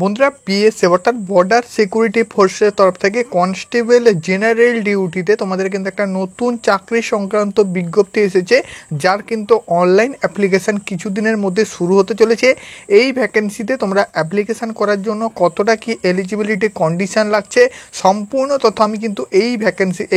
বন্ধুরা বিএসএফ অর্থাৎ border security ফোর্সের তরফ থেকে কনস্টেবল জেনারেল ডিউটিতে তোমাদের কিন্তু একটা নতুন চাকরি সংক্রান্ত বিজ্ঞপ্তি এসেছে, যার কিন্তু অনলাইন অ্যাপ্লিকেশান কিছুদিনের মধ্যে শুরু হতে চলেছে। এই ভ্যাকেন্সিতে তোমরা অ্যাপ্লিকেশান করার জন্য কতটা কি এলিজিবিলিটি কন্ডিশান লাগছে সম্পূর্ণ তথ্য আমি কিন্তু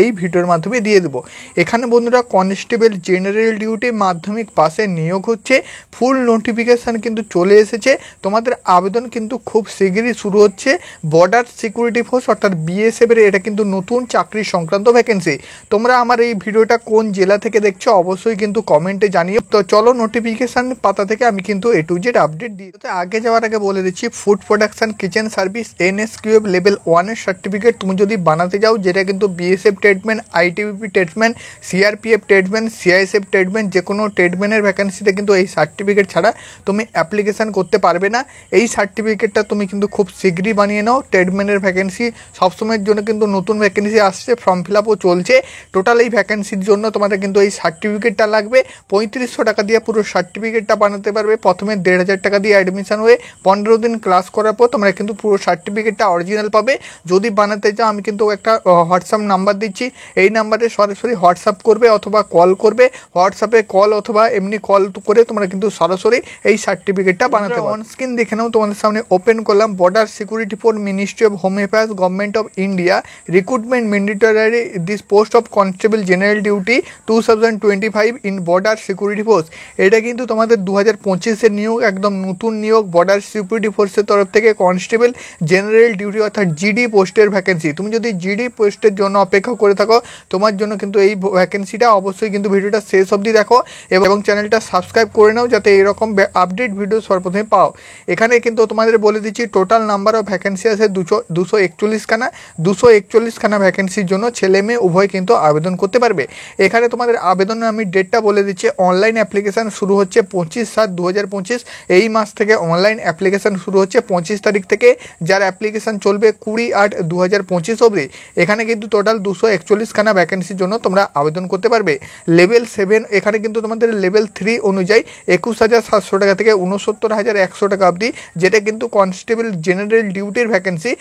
এই ভিডিওর মাধ্যমে দিয়ে দেবো। এখানে বন্ধুরা কনস্টেবল জেনারেল ডিউটি মাধ্যমিক পাশে নিয়োগ হচ্ছে, ফুল নোটিফিকেশান কিন্তু চলে এসেছে। তোমাদের আবেদন কিন্তু খুব শীঘ্রই শুরু হচ্ছে। বর্ডার সিকিউরিটি ফোর্স অর্থাৎ বিএসএফের এটা কিন্তু নতুন চাকরি সংক্রান্ত ভ্যাকেন্সি। তোমরা আমার এই ভিডিওটা কোন জেলা থেকে দেখছো অবশ্যই কিন্তু কমেন্টে জানিও। তো চলো নোটিফিকেশান পাতা থেকে আমি কিন্তু A to Z আপডেট দিই। আগে যাওয়ার আগে বলে দিচ্ছি, food production kitchen service NSQF level 1-এর সার্টিফিকেট তুমি যদি বানাতে যাও, যেটা কিন্তু BSF tradesman, ITBP tradesman, CRPF tradesman, CISF tradesman, যে কোনো ট্রেডম্যানের ভ্যাকেন্সিতে কিন্তু এই সার্টিফিকেট ছাড়া তুমি অ্যাপ্লিকেশান করতে পারবে না। এই সার্টিফিকেটটা তুমি কিন্তু খুব শীঘ্রই বানিয়ে নাও। ট্রেডম্যানের ভ্যাকেন্সি সবসময়ের জন্য কিন্তু নতুন ভ্যাকেন্সি আসছে, ফর্ম ফিল আপও চলছে। টোটাল এই ভ্যাকেন্সির জন্য তোমাদের কিন্তু এই সার্টিফিকেটটা লাগবে। 3500 টাকা দিয়ে পুরো সার্টিফিকেটটা বানাতে পারবে। প্রথমে 1500 টাকা দিয়ে অ্যাডমিশন হয়ে 15 দিন ক্লাস করার পর তোমরা কিন্তু পুরো সার্টিফিকেটটা অরিজিনাল পাবে। যদি বানাতে চাও আমি কিন্তু একটা হোয়াটসঅ্যাপ নাম্বার দিচ্ছি, এই নাম্বারে সরাসরি হোয়াটসঅ্যাপ করবে অথবা কল করবে। হোয়াটসঅ্যাপে কল অথবা এমনি কল করে তোমরা কিন্তু সরাসরি এই সার্টিফিকেটটা বানাতে পারো। অন স্ক্রিন দেখে নাও, তোমাদের সামনে ওপেন করলাম। Border security four, ministry of home affairs, government of India, recruitment mandatory this post of constable general duty 2025 in border security force. এটা কিন্তু তোমাদের 2025-এর নিয়োগ, একদম নতুন নিয়োগ। বর্ডার সিকিউরিটি ফোর্সের তরফ থেকে কনস্টেবল জেনারেল ডিউটি অর্থাৎ জিডি পোস্টের ভ্যাকেন্সি। তুমি যদি জিডি পোস্টের জন্য অপেক্ষা করে থাকো, তোমার জন্য কিন্তু এই ভ্যাকেন্সিটা অবশ্যই কিন্তু ভিডিওটা শেষ অবধি দেখো এবং চ্যানেলটা সাবস্ক্রাইব করে নাও যাতে এরকম আপডেট ভিডিও সর্বপ্রথমে পাও। এখানে কিন্তু তোমাদের বলে দিচ্ছি টোটাল নাম্বার অফ ভ্যাকেন্সি আছে 241 খানা। 241 খানা ভ্যাকেন্সির জন্য ছেলে মেয়ে উভয় কিন্তু আবেদন করতে পারবে। এখানে তোমাদের আবেদনের আমি ডেটটা বলে দিচ্ছি। অনলাইন অ্যাপ্লিকেশান শুরু হচ্ছে 25/7/2025। এই মাস থেকে অনলাইন অ্যাপ্লিকেশান শুরু হচ্ছে 25 তারিখ থেকে, যার অ্যাপ্লিকেশান চলবে 20/8/2025 অবধি। এখানে কিন্তু টোটাল 241 খানা ভ্যাকেন্সির জন্য তোমরা আবেদন করতে পারবে। লেভেল 7 এখানে কিন্তু তোমাদের লেভেল 3 অনুযায়ী 21,700 টাকা থেকে 69,100 টাকা অবধি, যেটা কিন্তু কনস্টেবল জেনারেল ডিউটির ভ্যাকেন্সি।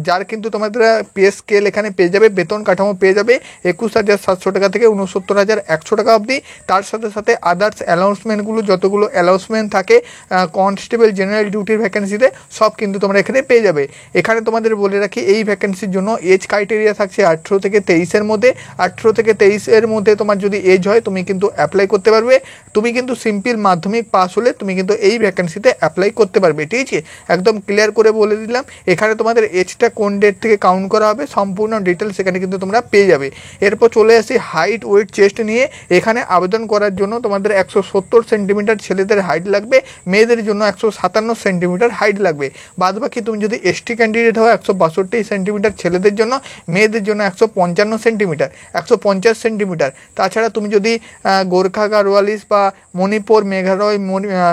যার কিন্তু তোমাদের পে স্কেল এখানে পেয়ে যাবে, বেতন কাঠামো পেয়ে যাবে 21,700 টাকা থেকে 69,100 টাকা অবধি। তার সাথে সাথে আদার্স অ্যানাউন্সমেন্টগুলো, যতগুলো অ্যানাউন্সমেন্ট থাকে কনস্টেবল জেনারেল ডিউটির ভ্যাকেন্সিতে, সব কিন্তু তোমরা এখানে পেয়ে যাবে। এখানে তোমাদের বলে রাখি, এই ভ্যাকেন্সির জন্য এজ ক্রাইটেরিয়া থাকছে 18 থেকে 23-এর মধ্যে। 18 থেকে 23-এর মধ্যে তোমার যদি এজ হয় তুমি কিন্তু অ্যাপ্লাই করতে পারবে। তুমি কিন্তু সিম্পল মাধ্যমিক পাস হলে তুমি কিন্তু এই ভ্যাকেন্সিতে অ্যাপ্লাই করতে পারবে। ঠিক আছে, একদম ক্লিয়ার করে বলে দিলাম। এখানে তোমাদের এজটা কোন ডেট থেকে কাউন্ট করা হবে সম্পূর্ণ ডিটেলস এখানে কিন্তু তোমরা পেয়ে যাবে। এরপর চলে আসি হাইট, ওয়েট, চেস্ট নিয়ে। এখানে আবেদন করার জন্য তোমাদের 170 সেন্টিমিটার ছেলেদের হাইট লাগবে, মেয়েদের জন্য 157 সেন্টিমিটার হাইট লাগবে। বাদবাকি তুমি যদি ST ক্যান্ডিডেট হও 162 সেন্টিমিটার ছেলেদের জন্য, মেয়েদের জন্য 155 সেন্টিমিটার, 150 সেন্টিমিটার। তাছাড়া তুমি যদি গোর্খা, গাড়োয়ালিস বা মণিপুর, মেঘালয়,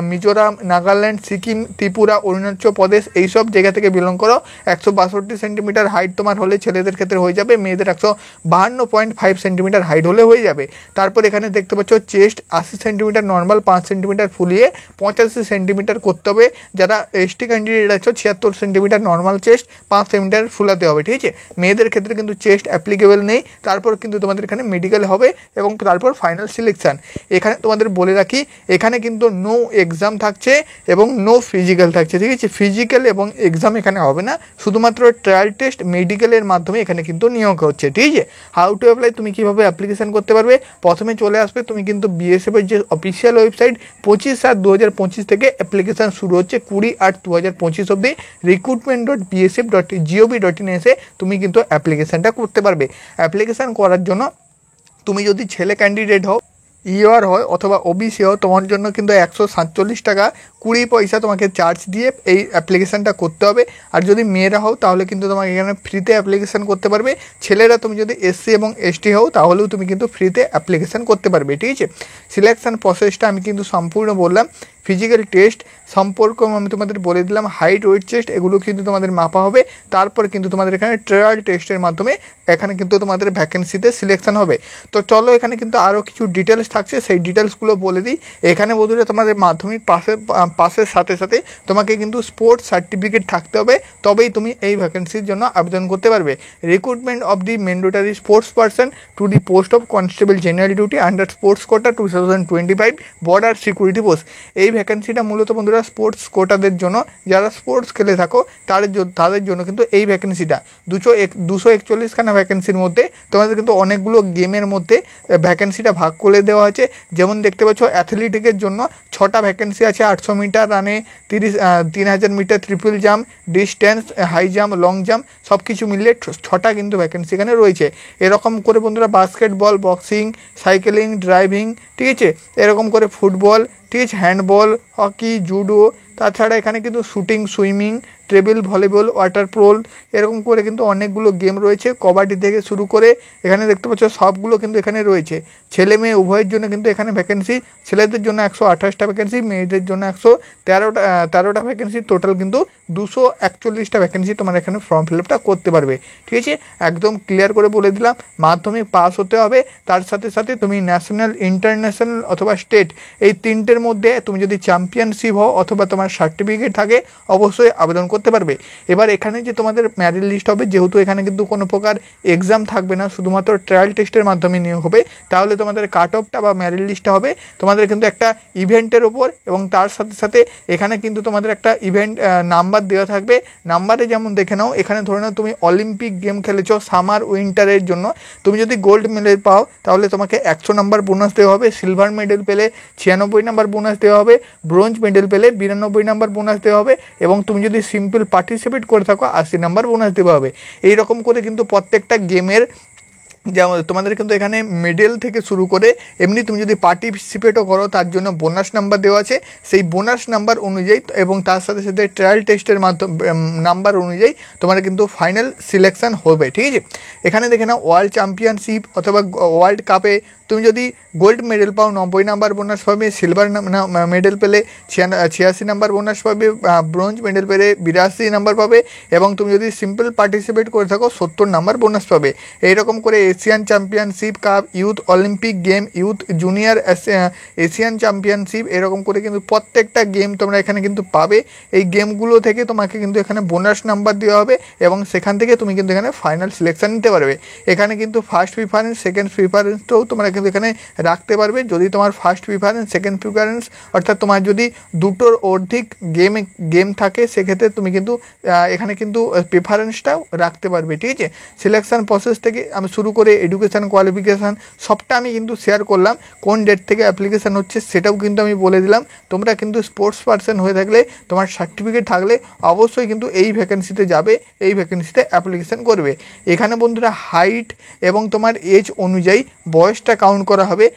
মিজোরাম, নাগাল্যান্ড, সিকিম, ত্রিপুরা, অরুণাচল প্রদেশ এইসব জায়গা থেকে বিলং করো, 162 সেন্টিমিটার হাইট তোমার হলে ছেলেদের ক্ষেত্রে হয়ে যাবে। মেয়েদের 152.5 সেন্টিমিটার হাইট হলে হয়ে যাবে। তারপর এখানে দেখতে পাচ্ছ চেস্ট 80 সেন্টিমিটার নর্মাল, 5 সেন্টিমিটার ফুলিয়ে 85 সেন্টিমিটার করতে হবে। যারা ST ক্যান্ডিডেট আছে 76 সেন্টিমিটার নর্মাল চেস্ট, 5 সেন্টিমিটার ফুলাতে হবে। ঠিক আছে, মেয়েদের ক্ষেত্রে কিন্তু চেস্ট অ্যাপ্লিকেবল নেই। তারপর কিন্তু তোমাদের এখানে মেডিকেল হবে এবং তারপর ফাইনাল সিলেকশান। এখানে তোমাদের বলে রাখি, এখানে কিন্তু নো এক্সাম থাকছে এবং নো ফিজিক্যাল থাকছে। ঠিক আছে, ফিজিক্যাল এবং এক্সাম এখানে হবে না, শুধুমাত্র ট্রায়াল টেস্ট মেডিকেলের মাধ্যমে এখানে কিন্তু নিয়োগ হচ্ছে। ঠিক আছে, হাউ টু অ্যাপ্লাই, তুমি কীভাবে অ্যাপ্লিকেশান করতে পারবে, প্রথমে চলে আসবে তুমি কিন্তু বিএসএফের যে অফিসিয়াল ওয়েবসাইট 25/7/2025 থেকে অ্যাপ্লিকেশান শুরু হচ্ছে 20/8/2025 অবধি। recruitment.bsf.gov.in এসে তুমি কিন্তু অ্যাপ্লিকেশানটা করতে পারবে। অ্যাপ্লিকেশান করার জন্য তুমি যদি ছেলে ক্যান্ডিডেট হও, ইউআর হয় অথবা ওবিসি হয়, তোমার জন্য কিন্তু 147 টাকা 20 পয়সা তোমাকে চার্জ দিয়ে এই অ্যাপ্লিকেশানটা করতে হবে। আর যদি মেয়েরা হও তাহলে কিন্তু তোমাকে এখানে ফ্রিতে অ্যাপ্লিকেশান করতে পারবে। ছেলেরা তুমি যদি SC এবং ST হও তাহলেও তুমি কিন্তু ফ্রিতে অ্যাপ্লিকেশান করতে পারবে। ঠিক আছে, সিলেকশান প্রসেসটা আমি কিন্তু সম্পূর্ণ বললাম। ফিজিক্যাল টেস্ট সম্পর্ক আমি তোমাদের বলে দিলাম, হাইট, ওয়েট, চেস্ট এগুলো কিন্তু তোমাদের মাপা হবে। তারপর কিন্তু তোমাদের এখানে ট্রায়াল টেস্টের মাধ্যমে এখানে কিন্তু তোমাদের ভ্যাকেন্সিতে সিলেকশন হবে। তো চলো এখানে কিন্তু আরও কিছু ডিটেলস থাকছে, সেই ডিটেলসগুলো বলে দিই। এখানে বন্ধুরা তোমাদের মাধ্যমিক পাসের সাথে সাথে তোমাকে কিন্তু স্পোর্টস সার্টিফিকেট থাকতে হবে, তবেই তুমি এই ভ্যাকেন্সির জন্য আবেদন করতে পারবে। Recruitment of the mandatory sports person to the post of constable general duty under sports quota 2025 border security post. এই ভ্যাকেন্সিটা মূলত বন্ধুরা স্পোর্টস কোটাদের জন্য, যারা স্পোর্টস খেলে থাকো তাদের জন্য কিন্তু এই ভ্যাকেন্সিটা 241খানা ভ্যাকেন্সির মধ্যে তোমাদের কিন্তু অনেকগুলো গেমের মধ্যে ভ্যাকেন্সিটা ভাগ করে দেওয়া হয়েছে। যেমন দেখতে পাচ্ছ অ্যাথলেটিকের জন্য 6টা ভ্যাকেন্সি আছে, 800 মিটার রানে, 3000 meter triple jump, distance, high jump, long jump সব কিছু মিলিয়ে 6টা কিন্তু ভ্যাকেন্সি এখানে রয়েছে। এরকম করে বন্ধুরা বাস্কেটবল, বক্সিং, সাইকেলিং, ড্রাইভিং, ঠিক আছে, এরকম করে ফুটবল, ঠিক আছে, হ্যান্ডবল, হকি, জুডো, তাছাড়া এখানে কিন্তু shooting, swimming, table volleyball, water polo এরকম করে কিন্তু অনেকগুলো গেম রয়েছে। কবাডি থেকে শুরু করে এখানে দেখতে পাচ্ছ সবগুলো কিন্তু এখানে রয়েছে। ছেলে মেয়ে উভয়ের জন্য কিন্তু এখানে ভ্যাকেন্সি, ছেলেদের জন্য 128টা ভ্যাকেন্সি, মেয়েদের জন্য 113টা ভ্যাকেন্সি, টোটাল কিন্তু 241টা ভ্যাকেন্সি তোমার এখানে ফর্ম ফিল আপটা করতে পারবে। ঠিক আছে, একদম ক্লিয়ার করে বলে দিলাম। মাধ্যমিক পাস হতে হবে, তার সাথে সাথে তুমি ন্যাশনাল, ইন্টারন্যাশনাল অথবা স্টেট এই তিনটের মধ্যে তুমি যদি চ্যাম্পিয়নশিপ হও অথবা তোমার সার্টিফিকেট থাকে অবশ্যই আবেদন করতে পারবে। এবার এখানে যে তোমাদের মেরিট লিস্ট হবে, যেহেতু এখানে কিন্তু কোনো প্রকার এক্সাম থাকবে না, শুধুমাত্র ট্রায়াল টেস্টের মাধ্যমে নিয়োগ হবে, তাহলে তোমাদের কাট অফটা বা মেরিট লিস্টটা হবে তোমাদের কিন্তু একটা ইভেন্টের ওপর, এবং তার সাথে সাথে এখানে কিন্তু তোমাদের একটা ইভেন্ট নাম্বার দেওয়া থাকবে। নাম্বারে যেমন দেখে নাও, এখানে ধরে নাও তুমি অলিম্পিক গেম খেলেছো সামার উইন্টারের জন্য, তুমি যদি গোল্ড মেডেল পাও তাহলে তোমাকে 100 নাম্বার বোনাস দেওয়া হবে, সিলভার মেডেল পেলে 96 নাম্বার বোনাস দেওয়া হবে, ব্রোঞ্জ মেডেল পেলে 92 নাম্বার বোনাস দেওয়া হবে, এবং তুমি যদি সিম্পল পার্টিসিপেট করে থাকো 80 নাম্বার বোনাস দেওয়া হবে। এইরকম করে কিন্তু প্রত্যেকটা গেমের যেমন তোমাদের কিন্তু এখানে মেডেল থেকে শুরু করে এমনি তুমি যদি পার্টিসিপেটও করো তার জন্য বোনাস নাম্বার দেওয়া আছে। সেই বোনাস নাম্বার অনুযায়ী এবং তার সাথে সাথে ট্রায়াল টেস্টের মাধ্যমে নাম্বার অনুযায়ী তোমার কিন্তু ফাইনাল সিলেকশন হবে। ঠিক আছে, এখানে দেখে নাও ওয়ার্ল্ড চ্যাম্পিয়নশিপ অথবা ওয়ার্ল্ড কাপে তুমি যদি গোল্ড মেডেল পাও 90 নাম্বার বোনাস পাবে, সিলভার মেডেল পেলে 86 নাম্বার বোনাস পাবে, ব্রোঞ্জ মেডেল পেলে 82 নাম্বার পাবে, এবং তুমি যদি সিম্পল পার্টিসিপেট করে থাকো 70 নাম্বার বোনাস পাবে। এইরকম করে Asian championship cup, youth Olympic game, youth junior Asian championship, এরকম করে কিন্তু প্রত্যেকটা গেম তোমরা এখানে কিন্তু পাবে। এই গেমগুলো থেকে তোমাকে কিন্তু এখানে বোনাস নাম্বার দেওয়া হবে, এবং সেখান থেকে তুমি কিন্তু এখানে ফাইনাল সিলেকশন নিতে পারবে। এখানে কিন্তু ফার্স্ট প্রিফারেন্স, সেকেন্ড প্রিফারেন্সটাও তোমরা কিন্তু এখানে রাখতে পারবে। যদি তোমার ফার্স্ট প্রিফারেন্স, সেকেন্ড প্রিফারেন্স অর্থাৎ তোমার যদি দুটোর অধিক গেম থাকে, সেক্ষেত্রে তুমি কিন্তু এখানে কিন্তু প্রিফারেন্সটাও রাখতে পারবে। ঠিক আছে, সিলেকশন প্রসেস থেকে আমি শুরু করে এডুকেশান কোয়ালিফিকেশান সবটা আমি কিন্তু শেয়ার করলাম। কোন ডেট থেকে অ্যাপ্লিকেশান হচ্ছে সেটাও কিন্তু আমি বলে দিলাম। তোমরা কিন্তু স্পোর্টস পার্সন হয়ে থাকলে, তোমার সার্টিফিকেট থাকলে অবশ্যই কিন্তু এই ভ্যাকেন্সিতে যাবে, এই ভ্যাকেন্সিতে অ্যাপ্লিকেশান করবে। এখানে বন্ধুরা হাইট এবং তোমার এজ অনুযায়ী বয়সটা কাউন্ট করা হবে।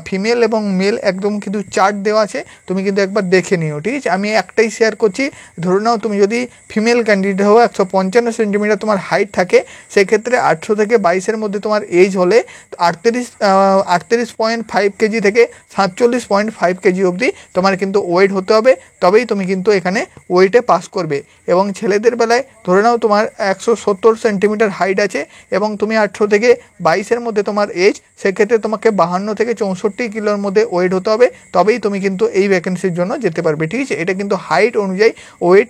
ফিমেল এবং মেল একদম কিন্তু চার্ট দেওয়া আছে, তুমি কিন্তু একবার দেখে নিও। ঠিক আছে, আমি একটাই শেয়ার করছি। ধরে নাও তুমি যদি ফিমেল ক্যান্ডিডেট হও, 155 সেন্টিমিটার তোমার হাইট থাকে, সেক্ষেত্রে 18 থেকে 22-এর মধ্যে তোমার এজ হলে 38.5 কেজি থেকে 47.5 কেজি অবধি তোমার কিন্তু ওয়েট হতে হবে, তবেই তুমি কিন্তু এখানে ওয়েটে পাস করবে। এবং ছেলেদের বেলায় ধরে নাও তোমার 170 সেন্টিমিটার হাইট আছে এবং তুমি 18 থেকে 22-এর মধ্যে তোমার এজ, সেক্ষেত্রে তোমাকে 52 থেকে 64 কিলোর মধ্যে ওয়েট হতে হবে, তবেই তুমি কিন্তু এই ভ্যাকেন্সির জন্য যেতে পারবে। ঠিক আছে, এটা কিন্তু হাইট অনুযায়ী ওয়েট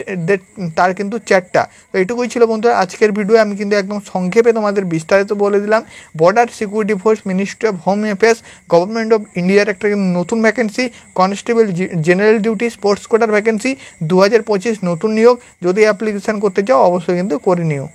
তার কিন্তু 4টা। তো এইটুকুই ছিল বন্ধুরা আজকের ভিডিও। আমি কিন্তু একদম সংক্ষেপে তোমাদের বিস্তারিত বলে দিলাম। Border security force, ministry of home affairs, government of ইন্ডিয়ার একটা নতুন vacancy, constable general duty sports কোটার ভ্যাকেন্সি 2025 নতুন নিয়োগ। যদি অ্যাপ্লিকেশান করতে চাও অবশ্যই কিন্তু করে নিও।